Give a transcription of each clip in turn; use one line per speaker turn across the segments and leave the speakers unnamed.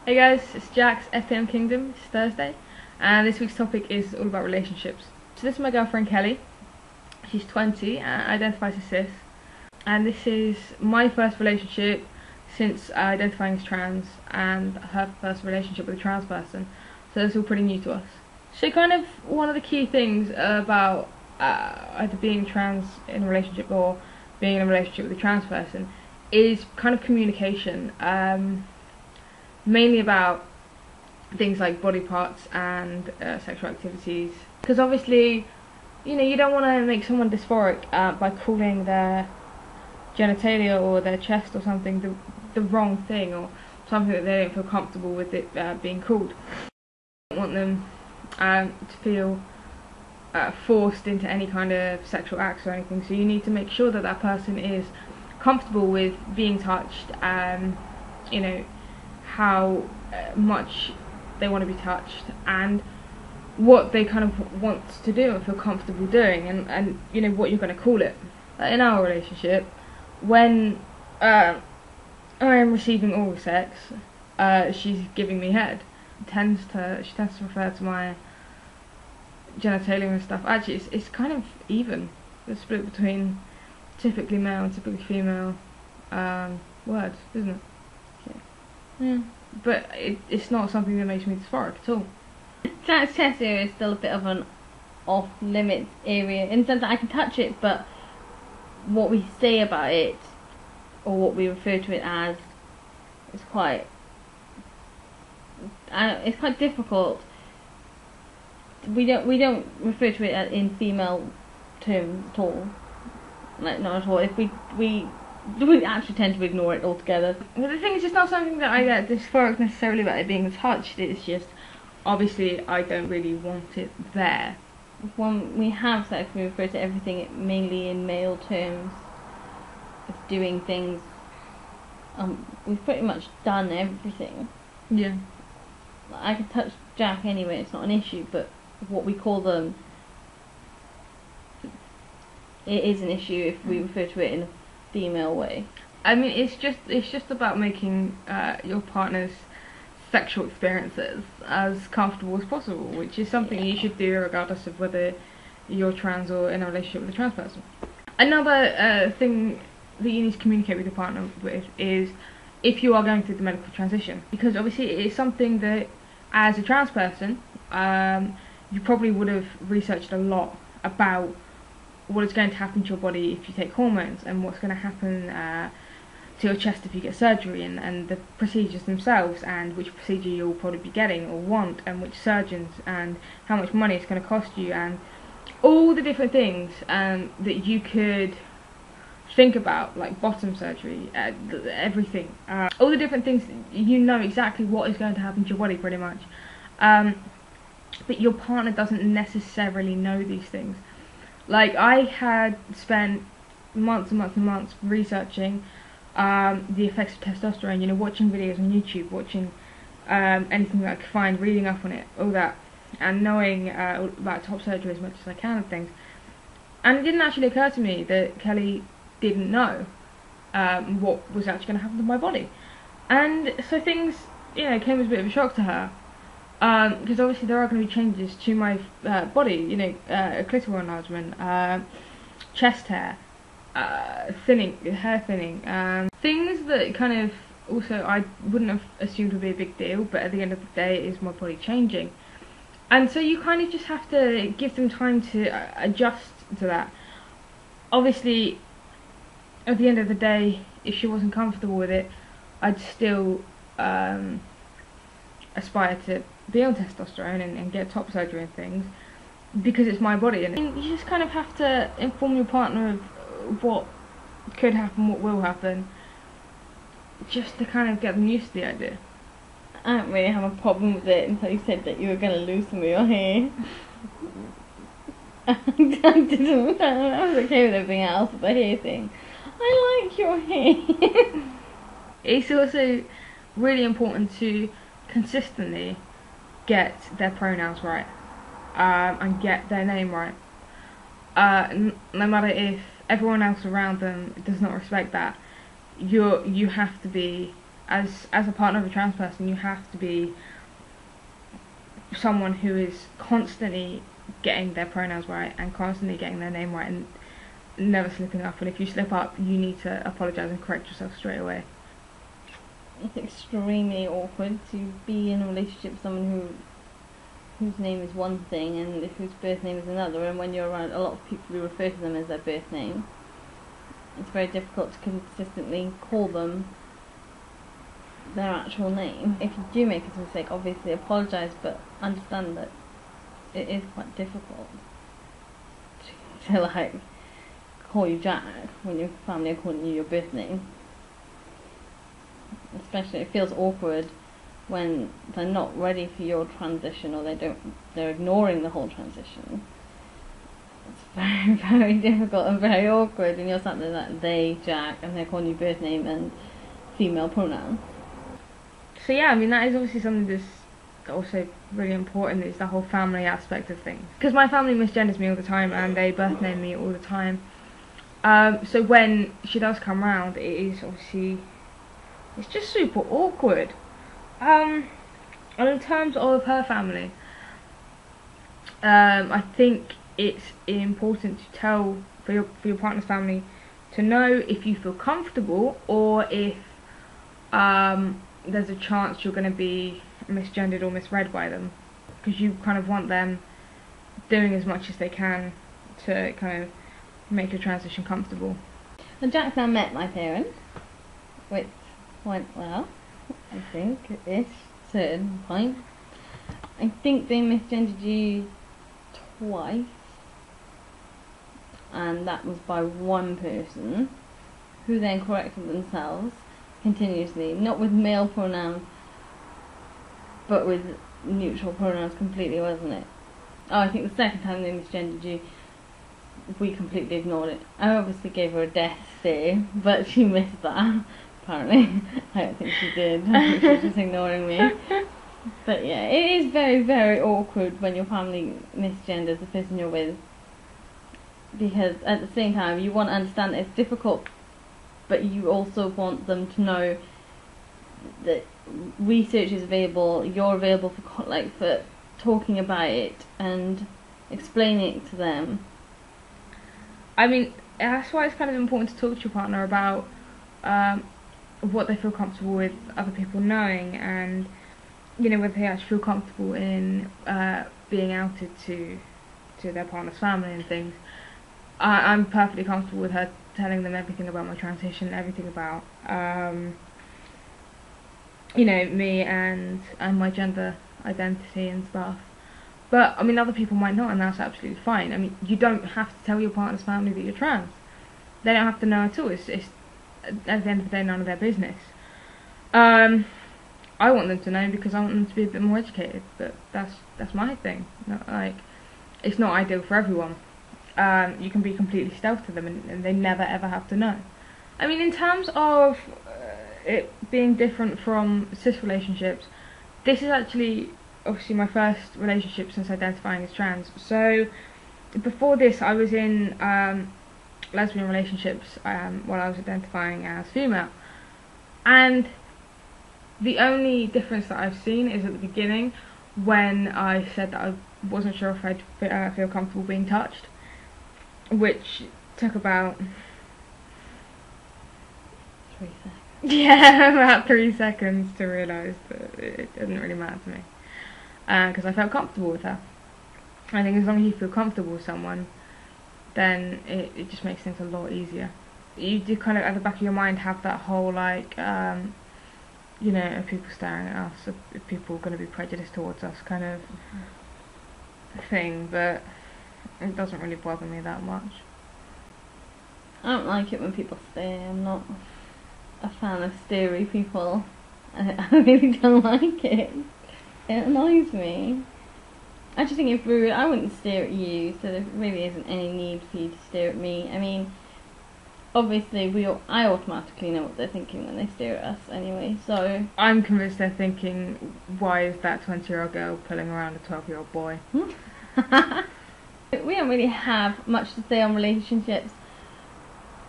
Hey guys, it's Jack's FTMKingdom. It's Thursday, and this week's topic is all about relationships. So this is my girlfriend Kelly. She's 20 and identifies as cis, and this is my first relationship since identifying as trans, and her first relationship with a trans person. So it's all pretty new to us. So kind of one of the key things about either being trans in a relationship or being in a relationship with a trans person is kind of communication. Mainly about things like body parts and sexual activities, because obviously, you know, you don't want to make someone dysphoric by calling their genitalia or their chest or something the wrong thing, or something that they don't feel comfortable with it being called. You don't want them to feel forced into any kind of sexual acts or anything, so you need to make sure that that person is comfortable with being touched, you know, how much they want to be touched and what they kind of want to do and feel comfortable doing, and you know, what you're going to call it. In our relationship, when I am receiving oral sex, she's giving me head. She tends to refer to my genitalia and stuff. Actually, it's kind of even. It's split between typically male and typically female words, isn't it? Yeah. But it's not something that makes me dysphoric at all.
Jack's chest area is still a bit of an off-limits area in the sense that I can touch it, but what we say about it, or what we refer to it as, is quite it's quite difficult. We don't refer to it in female terms at all. Like, not at all. If we actually tend to ignore it altogether.
Well, the thing is, it's not something that I get dysphoric necessarily about it being touched. It's just, obviously, I don't really want it there.
When we have sex, we refer to everything mainly in male terms of doing things. We've pretty much done everything.
Yeah.
I can touch Jack anyway, it's not an issue, but what we call them, it is an issue if we refer to it in a female way.
I mean, it's just about making your partner's sexual experiences as comfortable as possible, which is something you should do regardless of whether you're trans or in a relationship with a trans person. Another thing that you need to communicate with your partner with is if you are going through the medical transition, because obviously it is something that, as a trans person, you probably would have researched a lot about what is going to happen to your body if you take hormones, and what's going to happen to your chest if you get surgery, and the procedures themselves, and which procedure you'll probably be getting or want, and which surgeons, and how much money it's going to cost you, and all the different things that you could think about, like bottom surgery, everything, all the different things. You know exactly what is going to happen to your body pretty much, but your partner doesn't necessarily know these things. Like, I had spent months and months and months researching the effects of testosterone, you know, watching videos on YouTube, watching anything that I could find, reading up on it, all that, and knowing about top surgery as much as I can and things. And it didn't actually occur to me that Kelly didn't know what was actually going to happen to my body. And so things, you know, came as a bit of a shock to her. Because obviously there are going to be changes to my body, you know, clitoral enlargement, chest hair, hair thinning, things that kind of also I wouldn't have assumed would be a big deal, but at the end of the day it is my body changing. And so you kind of just have to give them time to adjust to that. Obviously, at the end of the day, if she wasn't comfortable with it, I'd still aspire to be on testosterone and get top surgery and things, because it's my body, and you just kind of have to inform your partner of what could happen, what will happen, just to kind of get them used to the idea.
I don't really have a problem with it until you said that you were going to lose some of your hair. I was okay with everything else, but the hair thing, I like your hair.
It's also really important to consistently get their pronouns right, and get their name right, no matter if everyone else around them does not respect that. You have to be as a partner of a trans person, you have to be someone who is constantly getting their pronouns right and constantly getting their name right and never slipping up. And if you slip up, you need to apologise and correct yourself straight away.
It's extremely awkward to be in a relationship with someone whose name is one thing and whose birth name is another, and when you're around a lot of people who refer to them as their birth name, it's very difficult to consistently call them their actual name. If you do make a mistake, obviously apologise, but understand that it is quite difficult to like call you Jack when your family are calling you your birth name. Especially it feels awkward when they're not ready for your transition, or they're ignoring the whole transition. It's very, very difficult and very awkward when you're sat there like they, Jack, and they're calling you birth name and female pronouns.
So yeah, I mean, that is obviously something that's also really important, is the whole family aspect of things. Because my family misgenders me all the time and they birth name me all the time. So when she does come round, it is obviously, it's just super awkward. And in terms of her family, I think it's important to tell for your partner's family to know if you feel comfortable, or if there's a chance you're going to be misgendered or misread by them, because you kind of want them doing as much as they can to kind of make your transition comfortable.
And Jack's now met my parents, which went well, I think, at this certain point. I think they misgendered you twice, and that was by one person, who then corrected themselves continuously, not with male pronouns, but with neutral pronouns completely, wasn't it? Oh, I think the second time they misgendered you, we completely ignored it. I obviously gave her a death stare, but she missed that, apparently. I don't think she did. I think she was just ignoring me. But yeah, it is very, very awkward when your family misgenders the person you're with, because at the same time you want to understand that it's difficult, but you also want them to know that research is available, you're available for talking about it and explaining it to them.
I mean, that's why it's kind of important to talk to your partner about what they feel comfortable with other people knowing, and you know, whether they actually feel comfortable in being outed to their partner's family and things. I'm perfectly comfortable with her telling them everything about my transition, everything about you know, me and my gender identity and stuff. But I mean, other people might not, and that's absolutely fine. I mean, you don't have to tell your partner's family that you're trans. They don't have to know at all. It's at the end of the day, none of their business. I want them to know because I want them to be a bit more educated. But that's my thing. Like, it's not ideal for everyone. You can be completely stealth to them, and they never ever have to know. I mean, in terms of it being different from cis relationships, this is actually obviously my first relationship since identifying as trans. So before this, I was in lesbian relationships while I was identifying as female, and the only difference that I've seen is at the beginning, when I said that I wasn't sure if I'd feel comfortable being touched, which took about
3 seconds.
Yeah, about 3 seconds to realise that it didn't really matter to me, because I felt comfortable with her. I think as long as you feel comfortable with someone, then it just makes things a lot easier. You do kind of at the back of your mind have that whole like, you know, are people staring at us, are people going to be prejudiced towards us kind of thing, but it doesn't really bother me that much.
I don't like it when people stare. I'm not a fan of starey people. I really don't like it. It annoys me. I just think I wouldn't stare at you, so there really isn't any need for you to stare at me. I mean, obviously I automatically know what they're thinking when they stare at us anyway, so...
I'm convinced they're thinking, why is that 20-year-old girl pulling around a 12-year-old boy?
We don't really have much to say on relationships.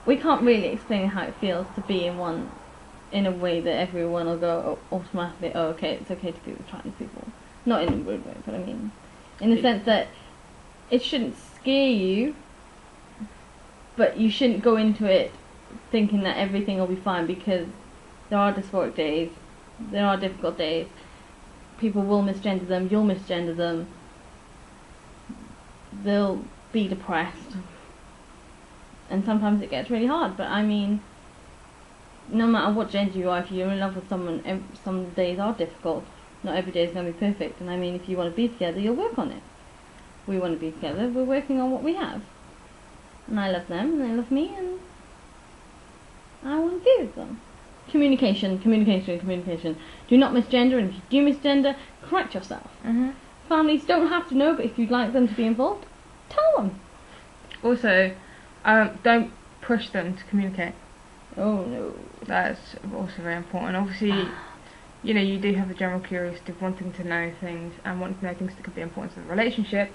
We can't really explain how it feels to be in one in a way that everyone will go automatically, oh, okay, it's okay to be with trans people. Not in a rude way, but I mean, in the sense that it shouldn't scare you, but you shouldn't go into it thinking that everything will be fine, because there are dysphoric days, there are difficult days, people will misgender them, you'll misgender them, they'll be depressed, and sometimes it gets really hard, but I mean, no matter what gender you are, if you're in love with someone, some days are difficult, not every day is going to be perfect, and I mean, if you want to be together, you'll work on it. We want to be together, we're working on what we have, and I love them, and they love me, and I want to be with them. Communication. Do not misgender, and if you do misgender, correct yourself. Families don't have to know, but if you'd like them to be involved, tell them.
Also, don't push them to communicate.
Oh no.
That's also very important. Obviously, you know, you do have the general curiosity of wanting to know things and wanting to know things that could be important to the relationship,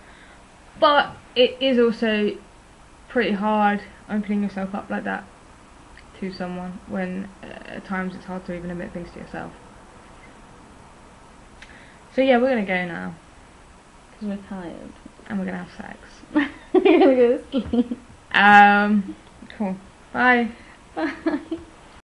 but it is also pretty hard opening yourself up like that to someone when at times it's hard to even admit things to yourself. So yeah, we're gonna go now
Because we're tired.
and we're gonna have sex.
We're gonna go to sleep.
Cool. Bye.
Bye.